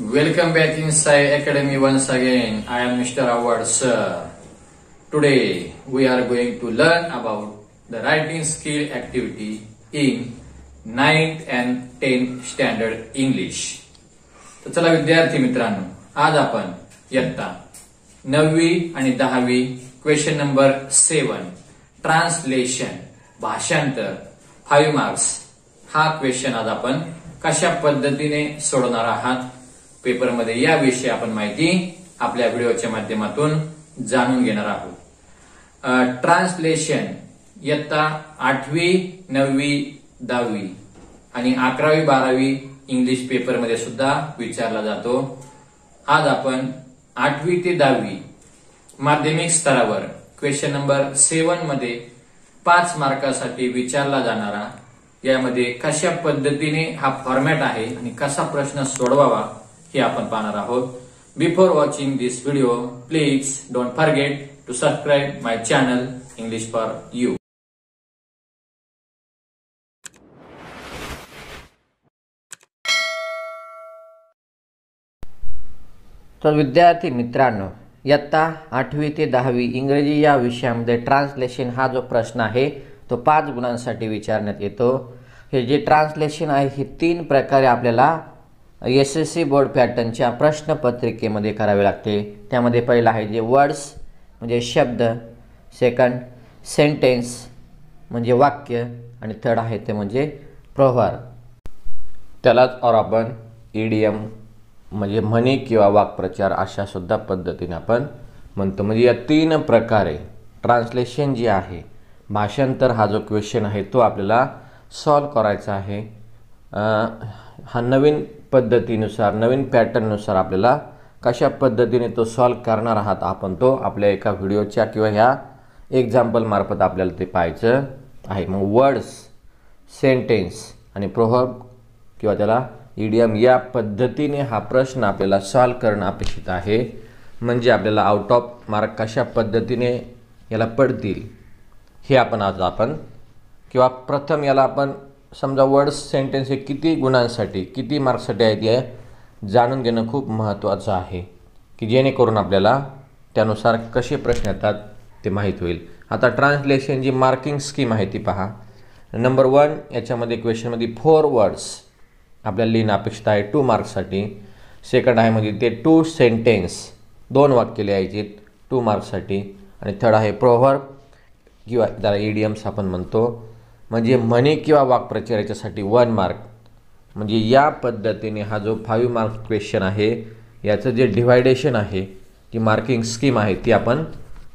Welcome back in Sai Academy once again. I am Mr. Avhad Sir. Today we are going to learn about the writing skill activity in 9th and 10th standard English. तर चला विद्यार्थी मित्रांनो, आज आपण इयत्ता 9वी आणि 10वी question number 7 translation भाषांतर 5 मार्क्स हा क्वेश्चन आज आपण कशा पद्धतीने सोडवणार आहात पेपर मध्ये याविषयी आपण माहिती आपल्या व्हिडिओच्या माध्यमातून जाणून घेणार आहोत। ट्रान्सलेशन इयत्ता 8वी 9वी 10वी आणि 11वी 12वी इंग्लिश पेपर मध्ये सुद्धा विचारला जातो। आज आपण 8वी ते 10वी माध्यमिक स्तरावर क्वेश्चन नंबर 7 मध्ये 5 मार्कासाठी विचारला जाणारा यामध्ये कशा पद्धतीने हा फॉर्मॅट आहे आणि कसा प्रश्न सोडवावा हे आपण पाहणार आहोत। Before watching this video please don't forget to subscribe my channel English for you. तर विद्यार्थी मित्रांनो, इयत्ता 8वी ते 10वी इंग्रजी या विषयामध्ये ट्रान्सलेशन हा जो प्रश्न आहे तो 5 गुणांसाठी विचारण्यात येतो। हे जे ट्रान्सलेशन आहे हे 3 प्रकारे आपल्याला एसएससी बोर्ड पॅटर्नच्या प्रश्नपत्रिकेमध्ये करावे लागते। त्यामध्ये पहिला आहे जे वर्ड्स म्हणजे शब्द, सेकंड सेंटेन्स म्हणजे वाक्य आणि थर्ड आहे ते म्हणजे प्रवार। त्यालाच और आपण इडियम म्हणजे म्हणी किंवा वाक्प्रचार अशा सुद्धा पद्धतीने आपण म्हणतो। म्हणजे या 3 प्रकारे ट्रान्सलेशन जे आहे भाषांतर हा जो क्वेश्चन आहे तो आपल्याला सॉल्व करायचा आहे। हा नवीन पद्धतीनुसार नवीन पॅटर्ननुसार आपल्याला कशा पद्धतीने तो सॉल्व करणार आहात आपण तो आपल्या एका व्हिडिओच्या किंवा ह्या एक्झाम्पल मार्फत आपल्याला ते पाहायचं आहे। मग वर्ड्स, सेंटेन्स आणि प्रोव्हर्ब किंवा त्याला इडियम या पद्धतीने हा प्रश्न आपल्याला सॉल्व करणं अपेक्षित आहे। म्हणजे आपल्याला आउट ऑफ मार्क कशा पद्धतीने याला पडतील हे आपण किंवा प्रथम याला आपण समजा वर्ड्स सेंटेन्स हे किती गुणांसाठी किती मार्क्ससाठी आहेत हे जाणून घेणं खूप महत्त्वाचं आहे की जेणेकरून आपल्याला त्यानुसार कसे प्रश्न येतात ते माहीत होईल। आता ट्रान्सलेशन जी मार्किंग स्कीम आहे ती पहा। नंबर 1 याच्यामध्ये क्वेश्चनमध्ये 4 वर्ड्स आपल्याला लिहिणं अपेक्षित आहे 2 मार्क्ससाठी। सेकंड आहे म्हणजे ते 2 सेंटेन्स 2 वाक्य लिहायचे 2 मार्क्ससाठी आणि थर्ड आहे प्रोव्हर्ब किंवा त्याला इडियम्स आपण म्हणतो म्हणजे म्हणी किंवा वाक्प्रचार याच्यासाठी 1 मार्क। म्हणजे या पद्धतीने हा जो 5 मार्क क्वेश्चन आहे याचं जे डिव्हायडेशन आहे ती मार्किंग स्कीम आहे ती आपण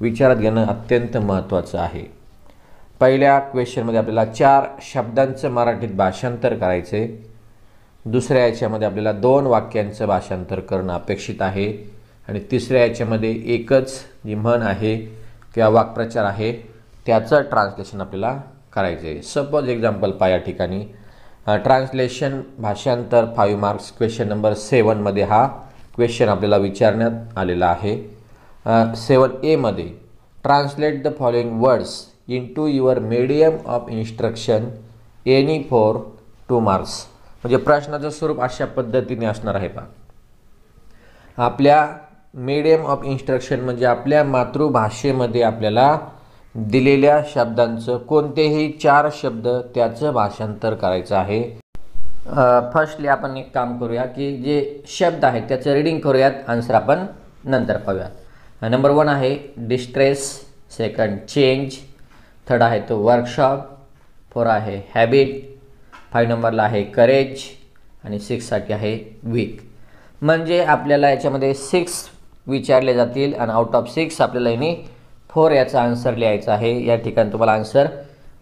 विचारात घेणं अत्यंत महत्त्वाचं आहे। पहिल्या क्वेश्चनमध्ये आपल्याला 4 शब्दांचं मराठीत भाषांतर करायचे। दुसऱ्या याच्यामध्ये आपल्याला 2 वाक्यांचं भाषांतर करणं अपेक्षित आहे आणि तिसऱ्या याच्यामध्ये एकच जी म्हण आहे किंवा वाक्प्रचार आहे त्याचं ट्रान्सलेशन आपल्याला करायचं आहे। सपोज एक्झाम्पल पहा या ठिकाणी ट्रान्सलेशन भाषांतर 5 मार्क्स क्वेश्चन नंबर 7 मध्ये हा क्वेश्चन आपल्याला विचारण्यात आलेला आहे। 7A मध्ये translate the following words into your medium of instruction any for 2 marks. म्हणजे प्रश्नाचं स्वरूप अशा पद्धतीने असणार आहे पहा। आपल्या मीडियम ऑफ इन्स्ट्रक्शन म्हणजे आपल्या मातृभाषेमध्ये आपल्याला दिलेल्या शब्दांचं कोणतेही 4 शब्द त्याचं भाषांतर करायचं आहे। फर्स्टली आपण एक काम करूया की जे शब्द आहेत त्याचं रीडिंग करूयात, आन्सर आपण नंतर पाहूयात। नंबर 1 आहे डिस्ट्रेस, सेकंड चेंज, थर्ड आहे तो वर्कशॉप, 4 आहे हॅबिट, 5 नंबरला आहे करेज आणि 6 साठी आहे वीक। म्हणजे आपल्याला याच्यामध्ये 6 विचारले जातील आणि आउट ऑफ 6 आपल्याला याने 4 याचा आन्सर लिहायचा आहे। या ठिकाणी तुम्हाला आन्सर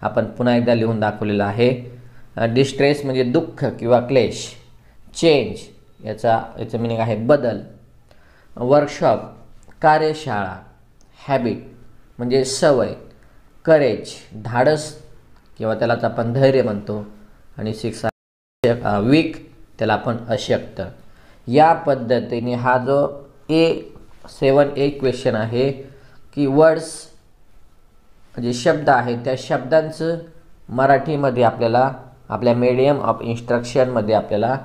आपण पुन्हा एकदा लिहून दाखवलेला आहे। डिस्ट्रेस म्हणजे दुःख किंवा क्लेश, चेंज याचं मीनिंग आहे बदल, वर्कशॉप कार्यशाळा, हॅबिट म्हणजे सवय, करेज धाडस किंवा त्यालाच आपण धैर्य म्हणतो आणि 6 वीक त्याला आपण अशक्त। या पद्धतीने हा जो 7A क्वेश्चन आहे की वर्ड्स म्हणजे शब्द आहेत त्या शब्दांचं मराठीमध्ये आपल्याला आपल्या मीडियम ऑफ इन्स्ट्रक्शनमध्ये आपल्याला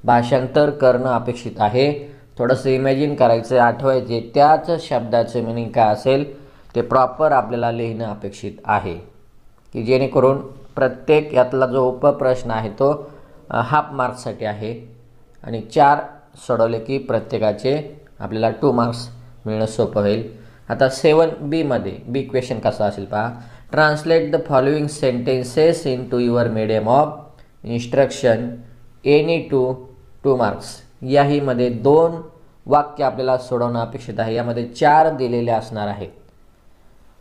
भाषांतर करणं अपेक्षित आहे। थोडंसं इमॅजिन करायचं, आठवायचे त्याच शब्दाचं मीनिंग काय असेल ते प्रॉपर आपल्याला लिहिणं अपेक्षित आहे, की जेणेकरून प्रत्येक यातला जो उपप्रश्न आहे तो हाफ मार्क्ससाठी आहे आणि 4 सोडवले की प्रत्येकाचे आपल्याला 2 मार्क्स मिळणं सोपं होईल। आता 7B मध्ये बी क्वेश्चन कसा असेल पहा, translate the following sentences into your medium of instruction any two 2 marks. याही मध्ये 2 वाक्य आपल्याला सोडवणं अपेक्षित आहे। यामध्ये 4 दिलेले असणार आहेत।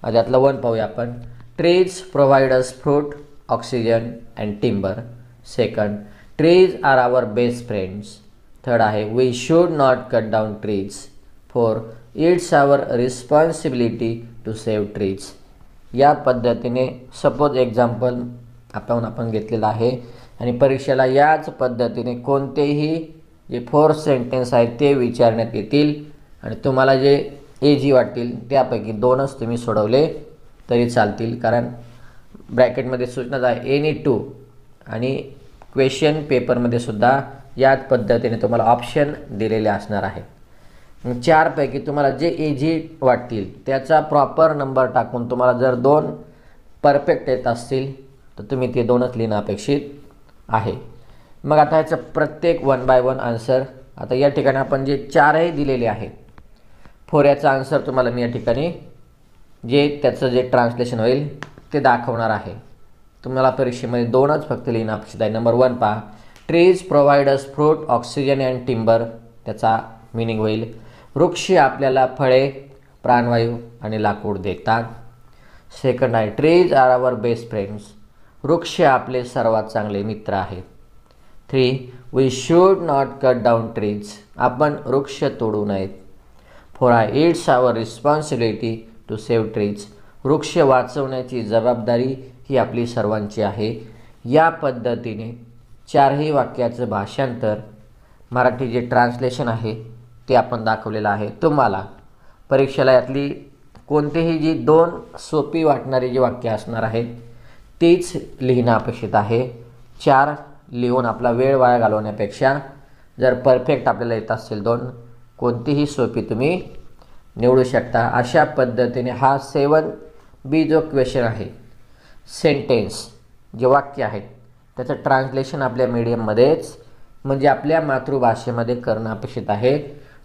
त्यातलं 1 पाहूया आपण। Trees provide us fruit, oxygen and timber. Second, trees are our best friends. Third आहे we should not cut down trees. 4, it's our responsibility to save trees. या पद्धतीने सपोज एक्झाम्पल आपण घेतलेलं आहे आणि परीक्षेला याच पद्धतीने कोणतेही जे 4 सेंटेन्स आहेत ते विचारण्यात येतील आणि तुम्हाला जे इझी वाटतील त्यापैकी 2च तुम्ही सोडवले तरी चालतील, कारण ब्रॅकेटमध्ये सूचना आहे एनी टू आणि क्वेश्चन पेपरमध्ये सुद्धा याच पद्धतीने तुम्हाला ऑप्शन दिलेले असणार आहे। 4 पैकी तुम्हाला जे इझी वाटतील त्याचा प्रॉपर नंबर टाकून तुम्हाला जर 2 परफेक्ट येत असतील तर तुम्ही ते 2च लिहिणं अपेक्षित आहे। मग आता ह्याचं प्रत्येक 1 बाय 1 आन्सर, आता या ठिकाणी आपण जे 4ही दिलेले आहेत 4 याचा आन्सर तुम्हाला मी या ठिकाणी जे त्याचं जे ट्रान्सलेशन होईल ते दाखवणार आहे। तुम्हाला परीक्षेमध्ये 2च फक्त लिहिणं अपेक्षित आहे। नंबर 1 पहा, trees provide us fruit, oxygen and timber. त्याचा मिनिंग होईल वृक्ष आपल्याला फळे, प्राणवायू आणि लाकूड देतात। सेकंड आहे trees are our best friends. वृक्ष आपले सर्वात चांगले मित्र आहेत। 3, we should not cut down trees. आपण वृक्ष तोडू नयेत। 4 आहे it's our responsibility to save trees. वृक्ष वाचवण्याची जबाबदारी ही आपली सर्वांची आहे। या पद्धतीने 4ही वाक्याचं भाषांतर मराठी जे ट्रान्सलेशन आहे ते आपण दाखवलेलं आहे। तुम्हाला परीक्षेला यातली कोणतीही जी 2 सोपी वाटणारी जी वाक्य असणार आहेत तीच लिहिणं अपेक्षित आहे। 4 लिहून आपला वेळ वाया घालवण्यापेक्षा जर परफेक्ट आपल्याला येत असेल 2, कोणतीही सोपी तुम्ही निवडू शकता। अशा पद्धतीने हा 7B जो क्वेश्चन आहे, सेंटेन्स जे वाक्य आहेत त्याचं ट्रान्सलेशन आपल्या मीडियममध्येच म्हणजे आपल्या मातृभाषेमध्ये करणं अपेक्षित आहे।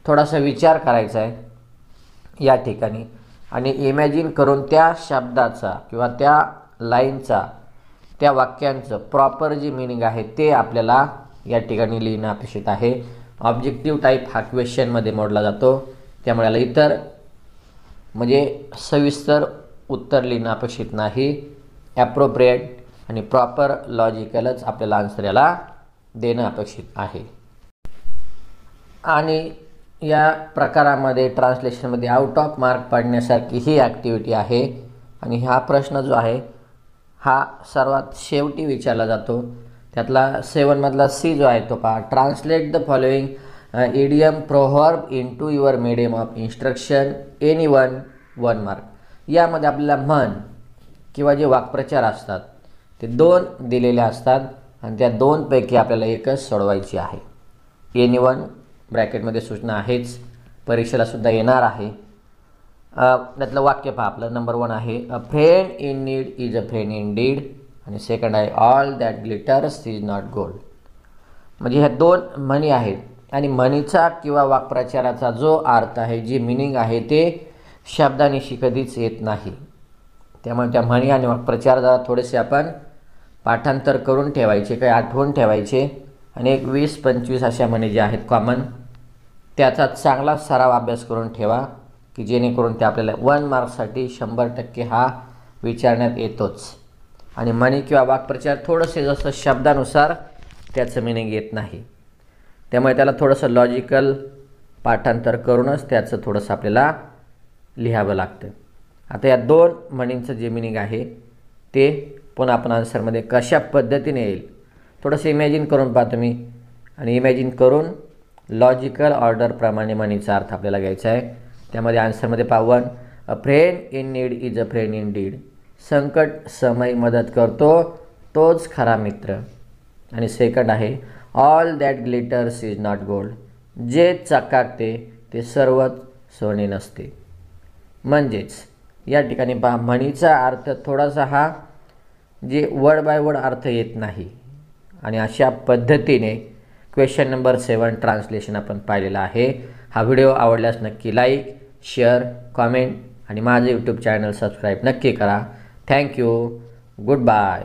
थोडासा विचार करायचा आहे या ठिकाणी आणि इमॅजिन करून त्या शब्दाचा किंवा त्या लाईनचा, त्या वाक्यांचं प्रॉपर जे मीनिंग आहे ते आपल्याला या ठिकाणी लिहिणं अपेक्षित आहे। ऑब्जेक्टिव्ह टाईप हा क्वेश्चनमध्ये मोडला जातो, त्यामुळे याला इतर म्हणजे सविस्तर उत्तर लिहिणं अपेक्षित नाही। ॲप्रोप्रिएट आणि प्रॉपर लॉजिकलच आपल्याला आन्सर याला देणं अपेक्षित आहे। आणि या प्रकारामध्ये ट्रान्सलेशनमध्ये आउट ऑफ मार्क पाडण्यासारखी ही ॲक्टिव्हिटी आहे आणि हा प्रश्न जो आहे हा सर्वात शेवटी विचारला जातो। त्यातला 7 मधला सी जो आहे तो पहा, translate the following idiom proverb into your medium of instruction any 1 mark. यामध्ये आपल्याला म्हण किंवा जे वाक्प्रचार असतात ते 2 दिलेले असतात आणि त्या 2 पैकी आपल्याला एकच सोडवायची आहे। एनी 1 ब्रॅकेटमध्ये सूचना आहेच, परीक्षेला सुद्धा येणार आहे। त्यातलं वाक्य पहा आपलं नंबर 1 आहे अ friend in need is a friend in deed आणि सेकंड आहे all that glitters is not gold. म्हणजे ह्या 2 म्हणी आहेत आणि म्हणीचा किंवा वाक्प्रचाराचा जो अर्थ आहे, जी मिनिंग आहे ते शब्दानिशी कधीच येत नाही। त्यामुळे त्या म्हणी आणि वाक्प्रचार जरा थोडेसे आपण पाठांतर करून ठेवायचे, काही आठवून ठेवायचे आणि एक 20-25 अशा म्हणी ज्या आहेत कॉमन त्याचा चांगला सराव अभ्यास करून ठेवा, की जेणेकरून ते आपल्याला 1 मार्क्ससाठी 100% हा विचारण्यात येतोच। आणि म्हणी किंवा वाक्प्रचार थोडेसे जसं शब्दानुसार त्याचं मिनिंग येत नाही, त्यामुळे त्याला थोडंसं लॉजिकल पाठांतर करूनच त्याचं थोडंसं आपल्याला लिहावं लागतं। आता या 2 म्हणींचं जे मिनिंग आहे ते पण आपण आन्सरमध्ये कशा पद्धतीने येईल थोडंसं इमॅजिन करून पहा तुम्ही आणि इमॅजिन करून लॉजिकल ऑर्डरप्रमाणे म्हणीचा अर्थ आपल्याला घ्यायचा आहे। त्यामध्ये आन्सरमध्ये पहा 1, अ friend in need is a friend in deed. संकट समय मदत करतो तोच खरा मित्र। आणि सेकंड आहे all that glitters is not gold. जे चकाकते ते सर्वच सोने नसते. म्हणजेच या ठिकाणी पहा, म्हणीचा अर्थ थोडासा हा जे वर्ड बाय वर्ड अर्थ येत नाही. आणि अशा पद्धतीने क्वेश्चन नंबर 7 ट्रान्सलेशन आपण पाहिलेला आहे. हा व्हिडिओ आवडल्यास नक्की लाईक, शेअर, कॉमेंट आणि माझे यूट्यूब चॅनल सबस्क्राईब नक्की करा. थँक्यू. Good bye.